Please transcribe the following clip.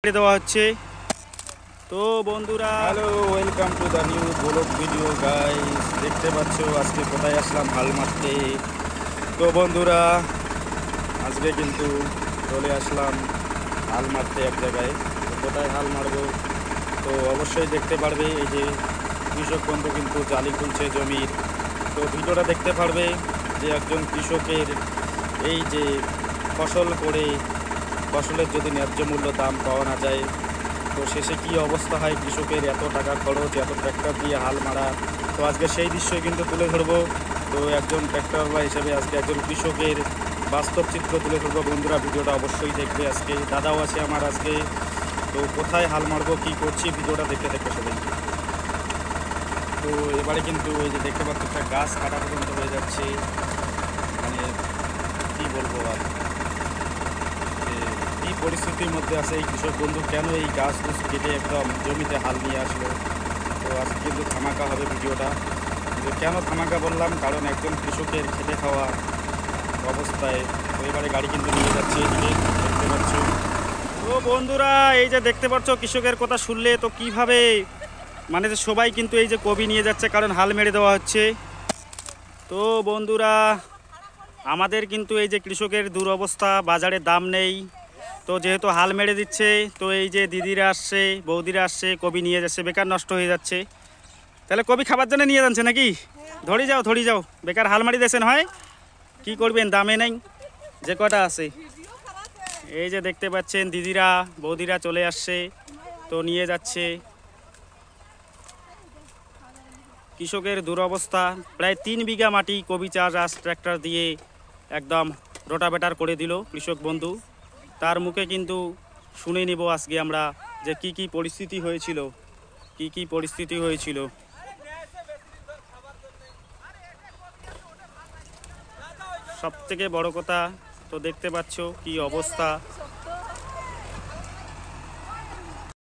দেওয়া হচ্ছে। তো বন্ধুরা, hello, welcome to the new blog video guys. দেখতে পাচ্ছ আজকে কোথায় আসলাম? হাল মারতে। তো বন্ধুরা, আজকে কিন্তু চলে আসলাম হাল মারতে এক জায়গায়। তো কোথায় হাল মারবো তো অবশ্যই দেখতে পারবে। এই যে কৃষক বন্ধু কিন্তু জালি তুলছে জমির। তো ভিডিওটা দেখতে পারবে যে একজন কৃষকের এই যে ফসল করে ফসলের যদি ন্যায্য মূল্য দাম পাওয়া না যায়, তো শেষে কী অবস্থা হয় কৃষকের, এত টাকা খরচ, এত ট্র্যাক্টর দিয়ে হাল মারা। তো আজকে সেই দৃশ্যই কিন্তু তুলে ধরবো। তো একজন ট্র্যাক্টরওয়ালা হিসেবে আজকে একজন কৃষকের বাস্তব চিত্র তুলে ধরবো। বন্ধুরা, ভিডিওটা অবশ্যই দেখবে। আজকে দাদাও আছে আমার আজকে। তো কোথায় হাল মারবো, কী করছি, ভিডিওটা দেখতে দেখতে সবাই। তো এবারে কিন্তু এই যে দেখতে পাচ্ছি একটা গাছ কাটা পর্যন্ত হয়ে যাচ্ছে। মানে কী বলবো আর, এই পরিস্থিতির মধ্যে আছে এই কৃষক বন্ধু, কেন এই গাছ কেটে একদম জমিতে হাল নিয়ে আসলো। তো আজকে কিন্তু ধামাকা হবে ভিডিওটা। কিন্তু কেন ধামাকা বললাম, কারণ একজন কৃষকের খেটে খাওয়া অবস্থায়। তো এবারে গাড়ি কিন্তু নিয়ে যাচ্ছে, এদিকে দেখতে পাচ্ছ। তো বন্ধুরা, এই যে দেখতে পাচ্ছ কৃষকের কথা শুনলে তো কিভাবে মানে যে সবাই কিন্তু এই যে কবি নিয়ে যাচ্ছে, কারণ হাল মেরে দেওয়া হচ্ছে। তো বন্ধুরা, আমাদের কিন্তু এই যে কৃষকের দুরবস্থা, বাজারে দাম নেই। তো যেহেতু হাল মেরে দিচ্ছে, তো এই যে দিদিরা আসছে, বৌদিরা আসছে, কবি নিয়ে যাচ্ছে, বেকার নষ্ট হয়ে যাচ্ছে। তাহলে কবি খাবার জন্য নিয়ে যাচ্ছে নাকি? ধরি যাও, বেকার হাল মারি দিয়েছেন হয়, কি করবেন, দামে নেই যে কটা আছে। এই যে দেখতে পাচ্ছেন দিদিরা বৌদিরা চলে আসছে, তো নিয়ে যাচ্ছে। কৃষকের দুরবস্থা, প্রায় 3 বিঘা মাটি কবি চাষ ট্র্যাক্টর দিয়ে একদম রোটাভেটার করে দিল কৃষক বন্ধু। তার মুখে কিন্তু শুনে নিব আজকে আমরা যে কি পরিস্থিতি হয়েছিল, কি পরিস্থিতি হয়েছিল। সব থেকে বড় কথা, তো দেখতে পাচ্ছ কি অবস্থা।